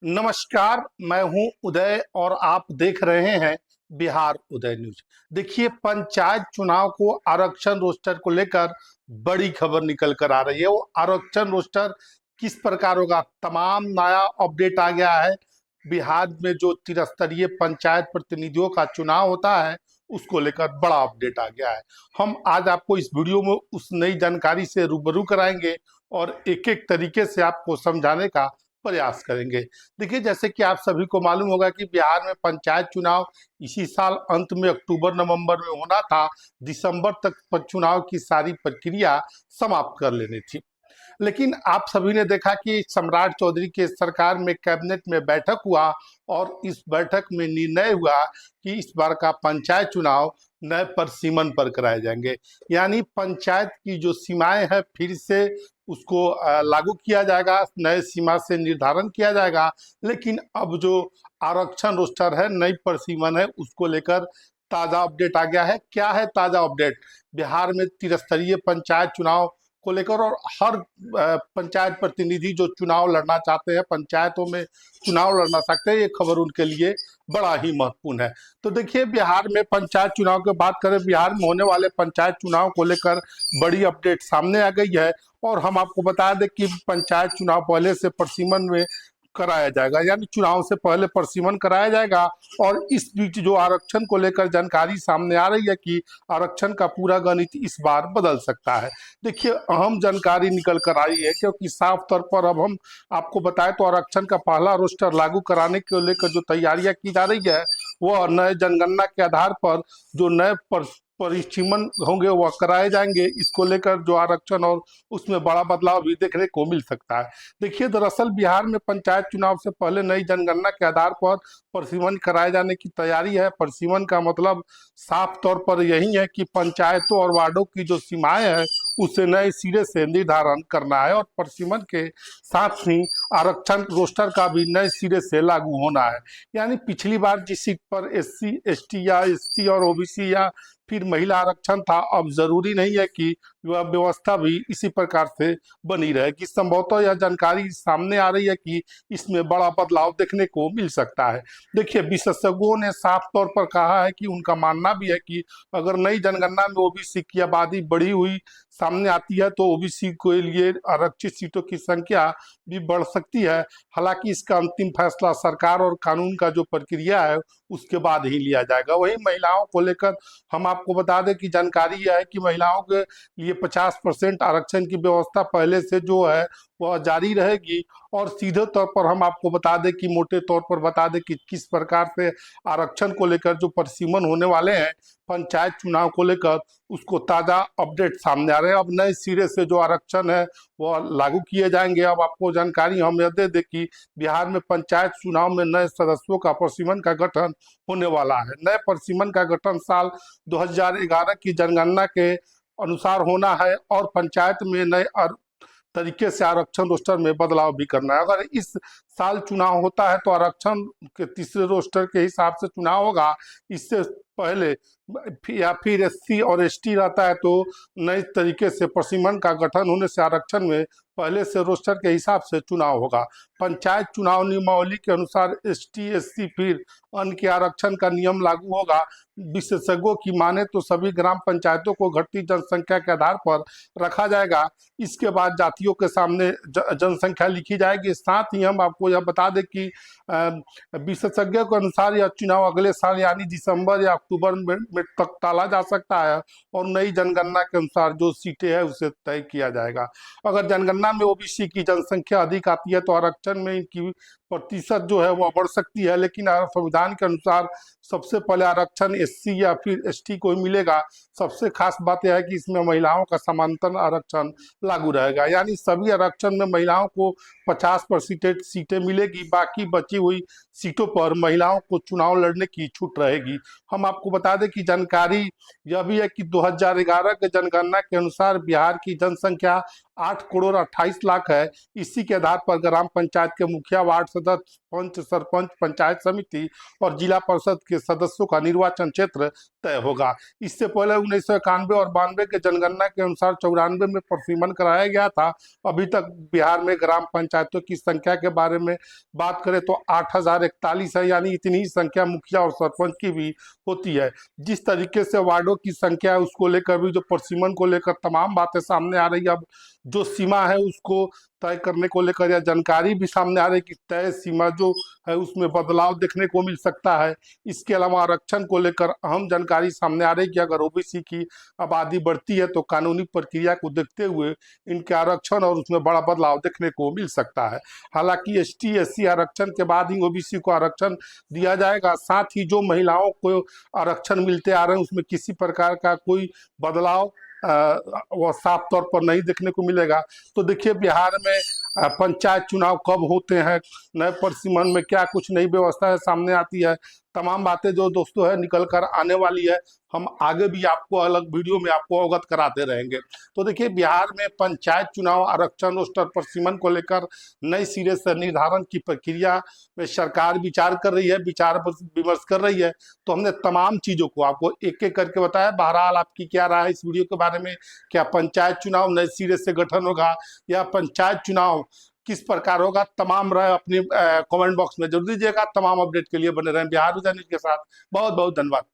नमस्कार, मैं हूं उदय और आप देख रहे हैं बिहार उदय न्यूज। देखिए, पंचायत चुनाव को आरक्षण रोस्टर को लेकर बड़ी खबर निकल कर आ रही है। वो आरक्षण रोस्टर किस प्रकार होगा, तमाम नया अपडेट आ गया है। बिहार में जो त्रिस्तरीय पंचायत प्रतिनिधियों का चुनाव होता है, उसको लेकर बड़ा अपडेट आ गया है। हम आज आपको इस वीडियो में उस नई जानकारी से रूबरू कराएंगे और एक एक तरीके से आपको समझाने का प्रयास करेंगे। देखिए, जैसे कि आप सभी को मालूम होगा कि बिहार में पंचायत चुनाव इसी साल अंत में अक्टूबर नवंबर में होना था। दिसंबर तक चुनाव की सारी प्रक्रिया समाप्त कर लेनी थी। लेकिन आप सभी ने देखा कि सम्राट चौधरी के सरकार में कैबिनेट में बैठक हुआ और इस बैठक में निर्णय हुआ कि इस बार का पंचायत चुनाव नए परिसीमन पर कराए जाएंगे। यानी पंचायत की जो सीमाएं हैं फिर से उसको लागू किया जाएगा, नए सीमा से निर्धारण किया जाएगा। लेकिन अब जो आरक्षण रोस्टर है, नई परिसीमन है, उसको लेकर ताजा अपडेट आ गया है। क्या है ताजा अपडेट? बिहार में त्रिस्तरीय पंचायत चुनाव को लेकर और हर पंचायत प्रतिनिधि जो चुनाव लड़ना चाहते हैं, पंचायतों में चुनाव लड़ना सकते हैं, ये खबर उनके लिए बड़ा ही महत्वपूर्ण है। तो देखिए, बिहार में पंचायत चुनाव की बात करें, बिहार में होने वाले पंचायत चुनाव को लेकर बड़ी अपडेट सामने आ गई है। और हम आपको बता दें कि पंचायत चुनाव पहले से परिसीमन में कराया जाएगा, यानी चुनाव से पहले परिसीमन कराया जाएगा। और इस बीच जो आरक्षण को लेकर जानकारी सामने आ रही है कि आरक्षण का पूरा गणित इस बार बदल सकता है। देखिए, अहम जानकारी निकल कर आई है, क्योंकि साफ तौर पर अब हम आपको बताएं तो आरक्षण का पहला रोस्टर लागू कराने को लेकर जो तैयारियां की जा रही है, वह नए जनगणना के आधार पर जो नए परिसीमन होंगे वह कराए जाएंगे। इसको लेकर जो आरक्षण और उसमें बड़ा बदलाव भी देखने को मिल सकता है। देखिए, दरअसल बिहार में पंचायत चुनाव से पहले नई जनगणना के आधार पर परिसीमन कराए जाने की तैयारी है। परिसीमन का मतलब साफ तौर पर यही है कि पंचायतों और वार्डों की जो सीमाएं हैं उसे नए सिरे से निर्धारण करना है, और परिसीमन के साथ ही आरक्षण रोस्टर का भी नए सिरे से लागू होना है। यानी पिछली बार जिस सीट पर SC ST या SC और OBC या फिर महिला आरक्षण था, अब जरूरी नहीं है कि वह व्यवस्था भी इसी प्रकार से बनी रहेगी। संभवतः यह जानकारी सामने आ रही है कि इसमें बड़ा बदलाव देखने को मिल सकता है। देखिए, विशेषज्ञों ने साफ तौर पर कहा है कि उनका मानना भी है कि अगर नई जनगणना में OBC की आबादी बढ़ी हुई सामने आती है तो OBC के लिए आरक्षित सीटों की संख्या भी बढ़ सकती है। हालांकि इसका अंतिम फैसला सरकार और कानून का जो प्रक्रिया है उसके बाद ही लिया जाएगा। वही महिलाओं को लेकर हम आपको बता दें कि जानकारी यह है कि महिलाओं के लिए 50% आरक्षण की व्यवस्था पहले से जो है वह जारी रहेगी। और सीधे तौर पर हम आपको बता दें कि मोटे तौर पर बता दें कि किस प्रकार से आरक्षण को लेकर जो परिसीमन होने वाले हैं पंचायत चुनाव को लेकर, उसको ताजा अपडेट सामने आ रहे हैं। अब नए सिरे से जो आरक्षण है वह लागू किए जाएंगे। अब आपको जानकारी हम यह दे दें कि बिहार में पंचायत चुनाव में नए सदस्यों का परिसीमन का गठन होने वाला है। नए परिसीमन का गठन साल 2011 की जनगणना के अनुसार होना है, और पंचायत में नए तरीके से आरक्षण रोस्टर में बदलाव भी करना है। अगर इस साल चुनाव होता है तो आरक्षण के तीसरे रोस्टर के हिसाब से चुनाव होगा। इससे पहले या फिर SC और ST रहता है तो नए तरीके से परिसीमन का गठन होने से आरक्षण में पहले से रोस्टर के हिसाब से चुनाव होगा। पंचायत चुनाव नियमावली के अनुसार ST SC फिर अन्य के आरक्षण का नियम लागू होगा। विशेषज्ञों की माने तो सभी ग्राम पंचायतों को घटती जनसंख्या के आधार पर रखा जाएगा। इसके बाद जातियों के सामने जनसंख्या लिखी जाएगी। साथ ही हम आपको यह बता दें कि विशेषज्ञों के अनुसार यह चुनाव अगले साल यानी दिसंबर या अक्टूबर में तक टाला जा सकता है, और नई जनगणना के अनुसार जो सीटें हैं उसे तय किया जाएगा। अगर जनगणना में OBC की जनसंख्या अधिक आती है तो आरक्षण में इनकी प्रतिशत जो है वह बढ़ सकती है। लेकिन संविधान के अनुसार सबसे पहले आरक्षण SC या फिर ST को मिलेगा। सबसे खास बात यह है कि इसमें महिलाओं का समांतर आरक्षण लागू रहेगा, यानी सभी आरक्षण में महिलाओं को 50% सीटें मिलेगी। बाकी बची हुई सीटों पर महिलाओं को चुनाव लड़ने की छूट रहेगी। हम आपको बता दें कि जानकारी यह भी है कि 2011 के जनगणना के अनुसार बिहार की जनसंख्या 8 करोड़ 28 लाख है। इसी के आधार पर ग्राम पंचायत के मुखिया, वार्ड सदस्य, पंच, सरपंच, पंचायत समिति और जिला परिषद के सदस्यों का निर्वाचन क्षेत्र तय होगा। इससे पहले 1991 और 92 के जनगणना के अनुसार 94 में प्रसिमन कराया गया था। अभी तक बिहार में ग्राम पंचायतों की संख्या के बारे में बात करें तो 8041 है, यानी इतनी ही संख्या मुखिया और सरपंच की भी होती है। जिस तरीके से वार्डों की संख्या है उसको लेकर भी, जो प्रसिमन को लेकर तमाम बातें सामने आ रही है, अब जो सीमा है उसको तय करने को लेकर या जानकारी भी सामने आ रही है कि तय सीमा जो है उसमें बदलाव देखने को मिल सकता है। इसके अलावा आरक्षण को लेकर अहम जानकारी सामने आ रही है कि अगर ओबीसी की आबादी बढ़ती है तो कानूनी प्रक्रिया को देखते हुए इनके आरक्षण और उसमें बड़ा बदलाव देखने को मिल सकता है। हालांकि एसटी एससी आरक्षण के बाद ही ओबीसी को आरक्षण दिया जाएगा। साथ ही जो महिलाओं को आरक्षण मिलते आ रहे हैं उसमें किसी प्रकार का कोई बदलाव वह साफ तौर पर नहीं देखने को मिलेगा। तो देखिए बिहार में पंचायत चुनाव कब होते हैं, नए प्रसिमन में क्या कुछ नई व्यवस्था सामने आती है, तमाम बातें जो दोस्तों है निकल कर आने वाली है। हम आगे भी आपको अलग वीडियो में आपको अवगत कराते रहेंगे। तो देखिए बिहार में पंचायत चुनाव आरक्षण रोस्टर प्रसिमन को लेकर नई सिरे से निर्धारण की प्रक्रिया में सरकार विचार कर रही है, विचार विमर्श कर रही है। तो हमने तमाम चीजों को आपको एक एक करके बताया। बहरहाल आपकी क्या राय है इस वीडियो के बारे में? क्या पंचायत चुनाव नए सिरे से गठन होगा या पंचायत चुनाव किस प्रकार होगा? तमाम राय अपनी कमेंट बॉक्स में जरूर दीजिएगा। तमाम अपडेट के लिए बने रहें बिहार उदय न्यूज के साथ। बहुत बहुत धन्यवाद।